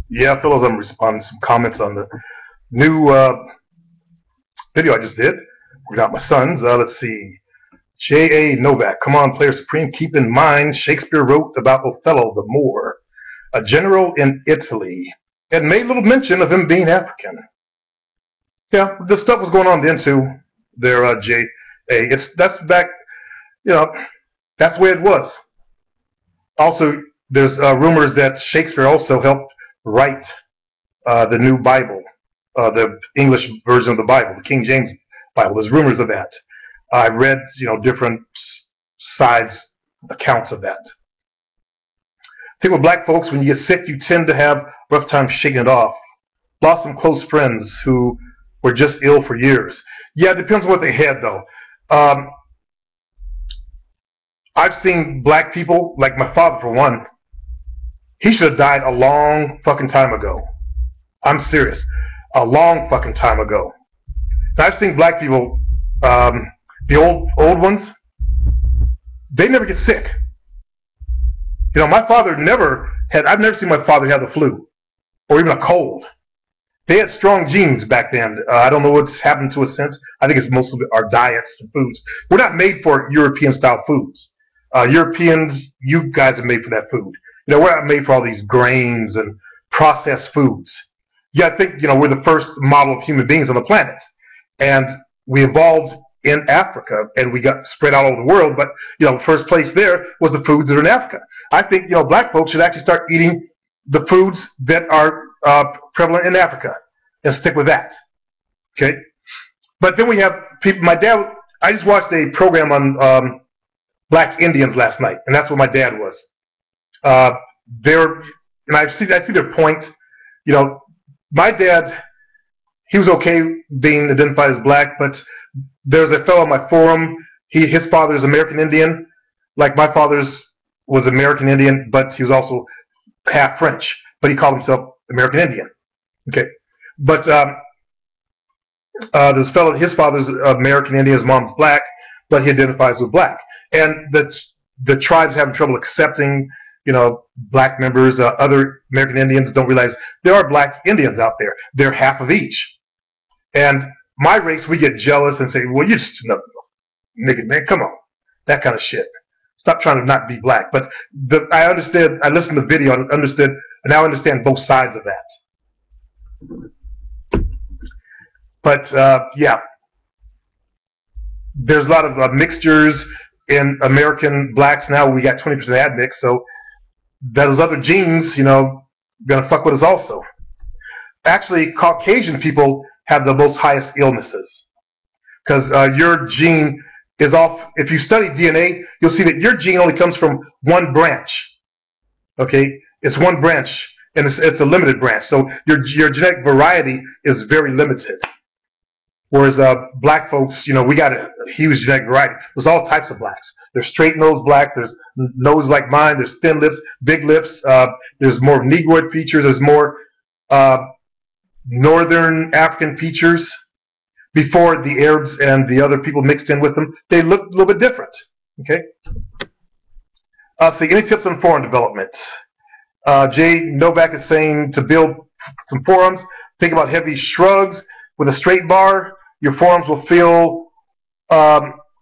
Yeah, fellas, I'm responding to some comments on the new video I just did. Working out my sons. Let's see. J.A. Novak, come on, player supreme. Keep in mind, Shakespeare wrote about Othello the Moor, a general in Italy, and made little mention of him being African. Yeah, this stuff was going on then too. There, J.A. That's back. You know, that's the way it was. Also, there's rumors that Shakespeare also helped write the new Bible, the English version of the Bible, the King James Bible. There's rumors of that. I read, different sides accounts of that. I think with black folks, when you get sick, you tend to have a rough time shaking it off. Lost some close friends who were just ill for years. Yeah, it depends on what they had, though. I've seen black people, like my father for one, he should have died a long fucking time ago. I'm serious. A long fucking time ago. I've seen black people, the old ones, they never get sick. My father I've never seen my father have the flu or even a cold. They had strong genes back then. I don't know what's happened to us since. I think it's mostly our diets and foods. We're not made for European-style foods. Europeans, you guys are made for that food. We're not made for all these grains and processed foods. Yeah, I think, we're the first model of human beings on the planet. And we evolved in Africa, and we got spread out over the world, but, the first place there was the foods that are in Africa. I think, black folks should actually start eating the foods that are prevalent in Africa and stick with that. Okay? But then we have people, I just watched a program on black Indians last night, and that's what my dad was. And I see their point. My dad, he was okay being identified as black, but there's a fellow on my forum, his father's American Indian, like my father's was American Indian, but he was also half French, but he called himself American Indian. Okay, but this fellow, his father's American Indian, his mom's black, but he identifies with black, and the tribes having trouble accepting, black members. Other American Indians don't realize there are black Indians out there. They're half of each, and my race, we get jealous and say, well, you're just another nigga, man, come on, that kind of shit. Stop trying to not be black. But I understood, I listened to the video and understood, and now I understand both sides of that. But, yeah, there's a lot of mixtures in American blacks now. We got 20% admix, so those other genes, gonna fuck with us also. Actually, Caucasian people have the most highest illnesses because your gene is off. If you study DNA, you'll see that your gene only comes from one branch. Okay, it's one branch, and it's a limited branch. So your genetic variety is very limited. Whereas black folks, we got a huge genetic variety. There's all types of blacks. There's straight nose blacks. There's nose like mine. There's thin lips, big lips. There's more Negroid features. There's more Northern African features. Before the Arabs and the other people mixed in with them, they looked a little bit different. Okay. See, any tips on forearm development? Jay Novak is saying to build some forearms, think about heavy shrugs with a straight bar. Your forearms will feel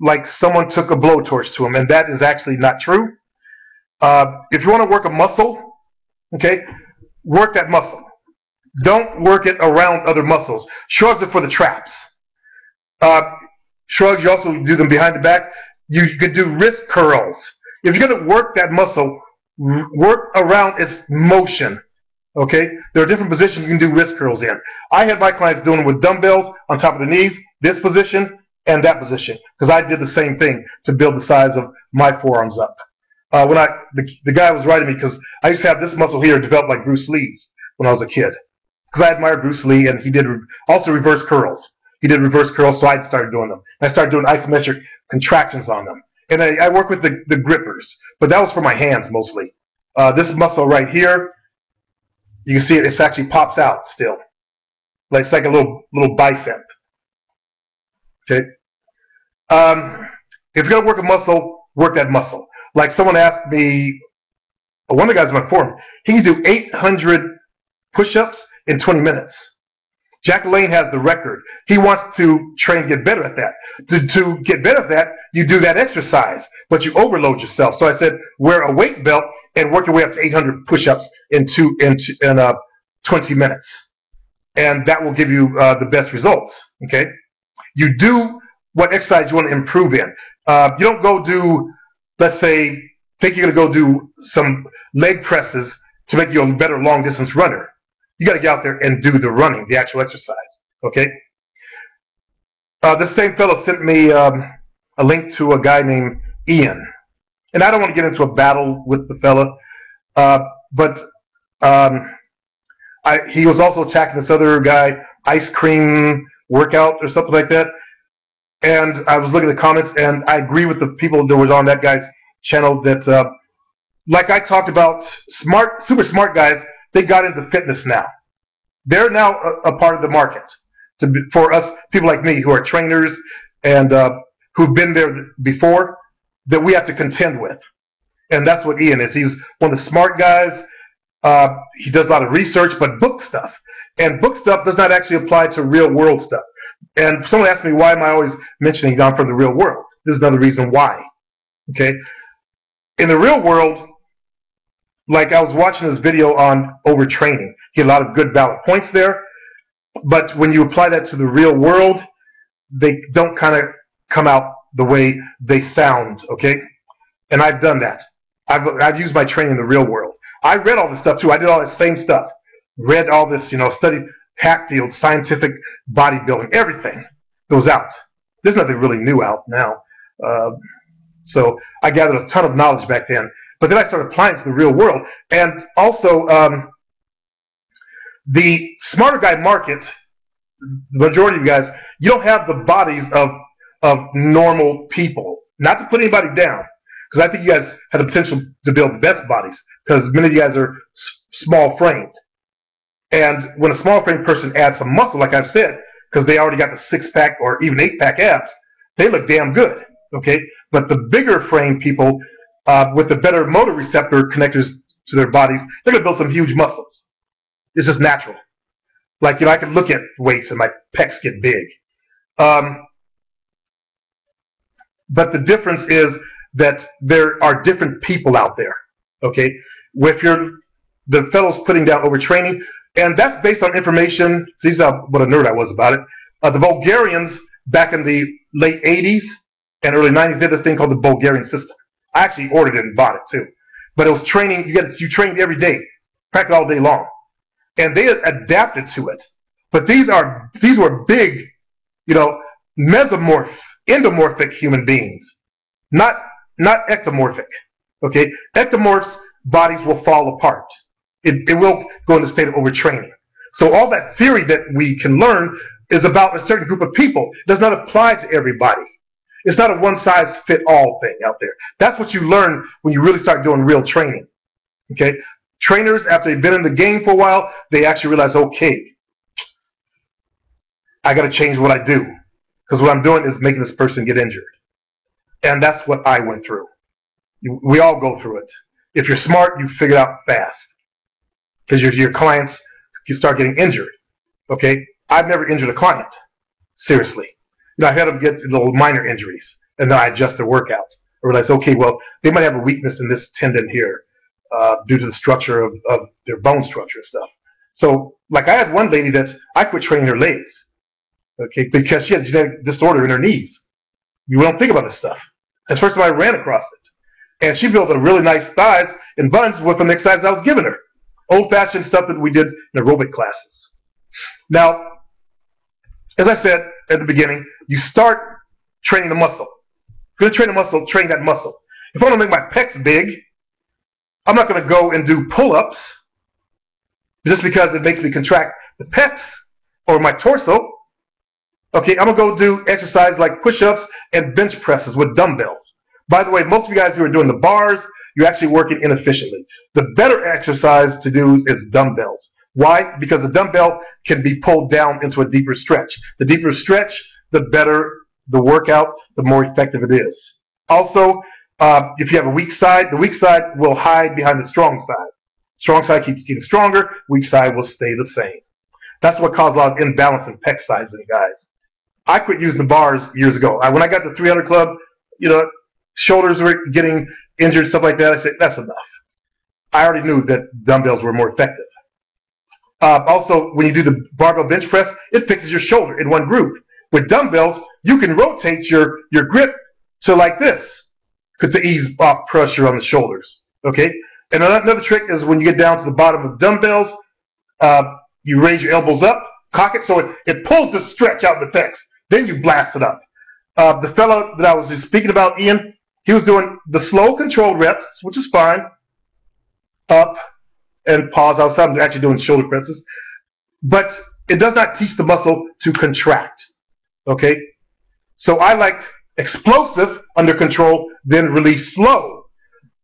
like someone took a blowtorch to them, and that is actually not true. If you want to work a muscle, okay, work that muscle. Don't work it around other muscles. Shrugs are for the traps. Shrugs, you also do them behind the back. You could do wrist curls. If you're going to work that muscle, work around its motion. Okay? There are different positions you can do wrist curls in. I had my clients doing them with dumbbells on top of the knees, this position, and that position, because I did the same thing to build the size of my forearms up. When the guy was writing me, because I used to have this muscle here developed like Bruce Lee's when I was a kid. Because I admired Bruce Lee, and he did also reverse curls. He did reverse curls, so I started doing them. I started doing isometric contractions on them. And I work with the grippers, but that was for my hands mostly. This muscle right here, you can see it actually pops out still. It's like a little bicep. Okay? If you're going to work a muscle, work that muscle. Like someone asked me, one of the guys in my forum, he can do 800 push-ups in 20 minutes. Jack LaLanne has the record. He wants to train and get better at that. To get better at that, you do that exercise, but you overload yourself. So I said, wear a weight belt and work your way up to 800 push-ups in 20 minutes. And that will give you the best results, okay? You do what exercise you want to improve in. You don't go do, let's say, think you're going to go do some leg presses to make you a better long-distance runner. You got to get out there and do the running, the actual exercise, okay? This same fellow sent me a link to a guy named Ian. And I don't want to get into a battle with the fella, but he was also attacking this other guy, Ice Cream Workout or something like that. And I was looking at the comments, and I agree with the people that was on that guy's channel that, like I talked about, super smart guys, they got into fitness now. They're now a part of the market. For us, people like me who are trainers and who've been there before, that we have to contend with. And that's what Ian is. He's one of the smart guys. He does a lot of research, but book stuff. And book stuff does not actually apply to real world stuff. And someone asked me, why am I always mentioning I'm from the real world? This is another reason why. Okay? In the real world, like I was watching this video on overtraining. He had a lot of good valid points there. But when you apply that to the real world, they don't kind of come out the way they sound, okay? And I've done that. I've used my training in the real world. I read all this stuff too. I did all this same stuff. Read all this, studied Hatfield, scientific bodybuilding, everything goes out. There's nothing really new out now. So I gathered a ton of knowledge back then. But then I started applying it to the real world. And also, the smarter guy market, the majority of you guys, you don't have the bodies of normal people. Not to put anybody down, because I think you guys have the potential to build the best bodies, because many of you guys are small framed. And when a small framed person adds some muscle, like I've said, because they already got the 6-pack or even 8-pack abs, they look damn good, okay? But the bigger framed people with the better motor receptor connectors to their bodies, they're going to build some huge muscles. It's just natural. Like, I can look at weights and my pecs get big. But the difference is that there are different people out there, okay? If you're the fellows putting down overtraining, and that's based on information. See what a nerd I was about it. The Bulgarians back in the late 80s and early 90s did this thing called the Bulgarian system. I actually ordered it and bought it too. But it was training. You trained every day, practice all day long, and they adapted to it. But these were big, mesomorph, endomorphic human beings, not ectomorphic. Okay, ectomorphs' bodies will fall apart. It will go into a state of overtraining. So all that theory that we can learn is about a certain group of people. It does not apply to everybody. It's not a one-size-fit-all thing out there. That's what you learn when you really start doing real training. Okay? Trainers, after they've been in the game for a while, they actually realize, okay, I got to change what I do. Because what I'm doing is making this person get injured. And that's what I went through. We all go through it. If you're smart, you figure it out fast. Because your clients, you start getting injured. Okay? I've never injured a client. Seriously. I've had them get little minor injuries. And then I adjust their workout. I realize, okay, well, they might have a weakness in this tendon here due to the structure of their bone structure and stuff. So, like I had one lady that I quit training her legs. Okay? Because she had a genetic disorder in her knees. You don't think about this stuff. That's the first time I ran across it. And she built a really nice thighs and buns with the exercise I was giving her. Old-fashioned stuff that we did in aerobic classes. Now, as I said at the beginning, you start training the muscle. If you're going to train the muscle, train that muscle. If I want to make my pecs big, I'm not going to go and do pull-ups just because it makes me contract the pecs or my torso. Okay, I'm going to go do exercise like push-ups and bench presses with dumbbells. By the way, most of you guys who are doing the bars, you're actually working inefficiently. The better exercise to do is dumbbells. Why? Because the dumbbell can be pulled down into a deeper stretch. The deeper stretch, the better the workout, the more effective it is. Also, if you have a weak side, the weak side will hide behind the strong side. Strong side keeps getting stronger, weak side will stay the same. That's what caused a lot of imbalance in pec sizes in guys. I quit using the bars years ago. When I got to 300 club, you know, shoulders were getting injured, stuff like that. I said, that's enough. I already knew that dumbbells were more effective. Also, when you do the barbell bench press, it fixes your shoulder in one groove. With dumbbells, you can rotate your grip to like this to ease off pressure on the shoulders. Okay? And another trick is when you get down to the bottom of the dumbbells, you raise your elbows up, cock it so it pulls the stretch out of the pecs. Then you blast it up. The fellow that I was just speaking about, Ian, he was doing the slow controlled reps, which is fine. Up and pause outside. I'm actually doing shoulder presses. But it does not teach the muscle to contract. Okay? So I like explosive under control, then release slow.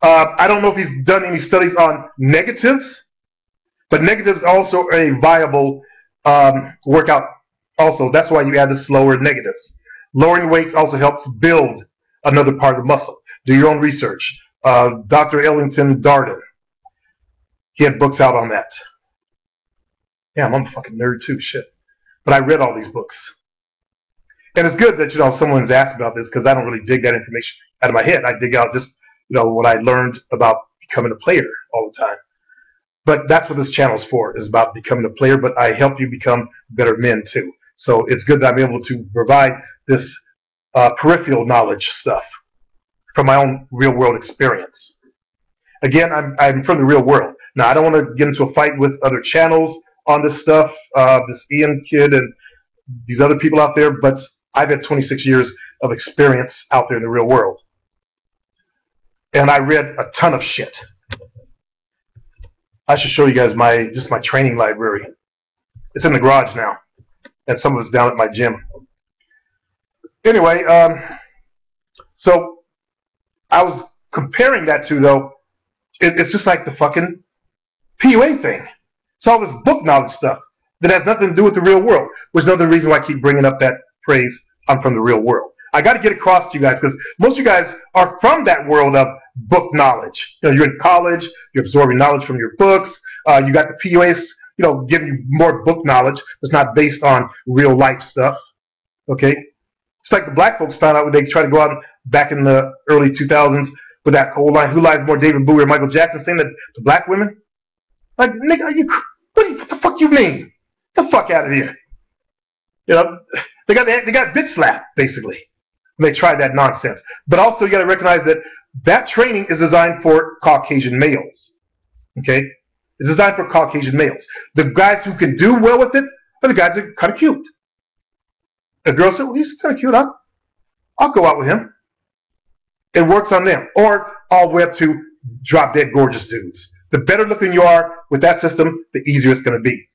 I don't know if he's done any studies on negatives, but negatives are also a viable workout also. That's why you add the slower negatives. Lowering weights also helps build another part of the muscle. Do your own research. Dr. Ellington Darden, he had books out on that. Yeah, I'm a fucking nerd too, shit. But I read all these books. And it's good that, you know, someone's asked about this because I don't really dig that information out of my head. I dig out just, you know, what I learned about becoming a player all the time. But that's what this channel is for, is about becoming a player, but I help you become better men too. So it's good that I'm able to provide this peripheral knowledge stuff from my own real world experience. Again, I'm from the real world. Now, I don't want to get into a fight with other channels on this stuff, this Ian kid and these other people out there, but I've had 26 years of experience out there in the real world. And I read a ton of shit. I should show you guys my training library. It's in the garage now, and some of it's down at my gym. Anyway, so I was comparing that to, though, it's just like the fucking PUA thing. It's all this book knowledge stuff that has nothing to do with the real world, which is another reason why I keep bringing up that phrase, I'm from the real world. I got to get across to you guys because most of you guys are from that world of book knowledge. You know, you're in college, you're absorbing knowledge from your books. You got the PUAs, you know, giving you more book knowledge that's not based on real life stuff. Okay, it's like the black folks found out when they tried to go out back in the early 2000s with that whole line, "Who lies more, David Bowie or Michael Jackson?" saying that to black women. Like, nigga, what the fuck you mean? Get the fuck out of here. You know, they got bitch slapped basically. They tried that nonsense. But also you got to recognize that that training is designed for Caucasian males. Okay? It's designed for Caucasian males. The guys who can do well with it are the guys that are kind of cute. A girl said, well, he's kind of cute, huh? I'll go out with him. It works on them. Or all the way up to drop-dead gorgeous dudes. The better looking you are with that system, the easier it's going to be.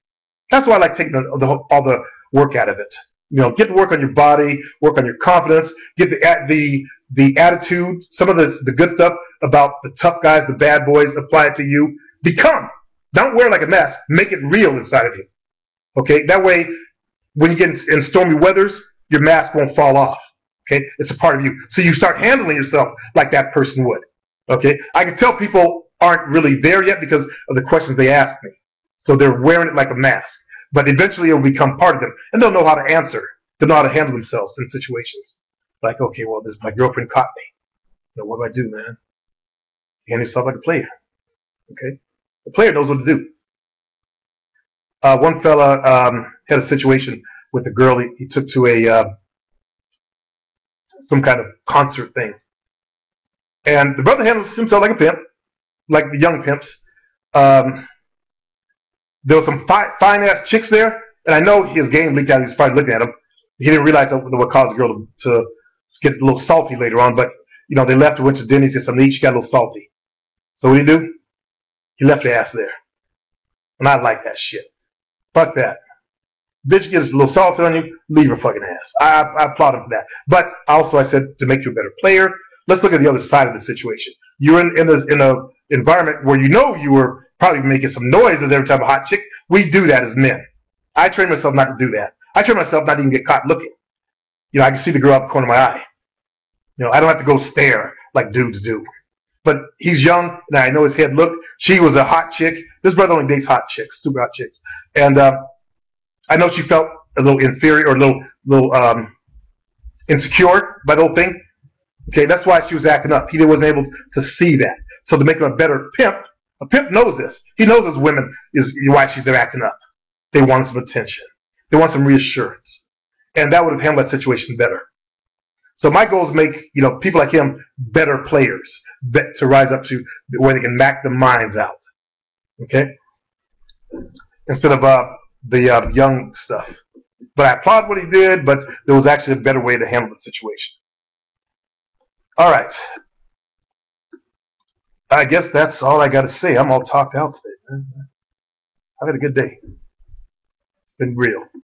That's why I like taking all the work out of it. You know, get to work on your body, work on your confidence, get the attitude, some of the good stuff about the tough guys, the bad boys, apply it to you. Become. Don't wear like a mask. Make it real inside of you. Okay? That way, when you get in stormy weathers, your mask won't fall off. Okay? It's a part of you. So you start handling yourself like that person would. Okay? I can tell people aren't really there yet because of the questions they ask me. So they're wearing it like a mask. But eventually it will become part of them. And they'll know how to answer. They'll know how to handle themselves in situations. Like, okay, well, my girlfriend caught me. You know, what do I do, man? You handle yourself like a player. Okay? The player knows what to do. One fella had a situation with a girl he took to a some kind of concert thing. And the brother handles himself like a pimp, like the young pimps. There was some fine-ass chicks there, and I know his game leaked out. He was probably looking at them. He didn't realize that what caused the girl to get a little salty later on. But, you know, they left her, went to dinner, he said something to eat, she got a little salty. So what did he do? He left her ass there. And I like that shit. Fuck that. Bitch gets a little salty on you, leave her fucking ass. I applaud him for that. But also I said, to make you a better player, let's look at the other side of the situation. You're in an environment where you know you were probably making some noises every time a hot chick. We do that as men. I train myself not to do that. I train myself not to even get caught looking. You know, I can see the girl out the corner of my eye. You know, I don't have to go stare like dudes do. But he's young, and I know his head look. She was a hot chick. This brother only dates hot chicks, super hot chicks. And I know she felt a little inferior or a little insecure by the whole thing. Okay, that's why she was acting up. He wasn't able to see that. So to make him a better pimp, a pimp knows this. He knows as women is why they're acting up. They want some attention. They want some reassurance. And that would have handled that situation better. So my goal is to make people like him better players to rise up to where they can knock the minds out. Okay? Instead of the young stuff. But I applaud what he did, but there was actually a better way to handle the situation. All right. I guess that's all I got to say. I'm all talked out today. I've had a good day. It's been real.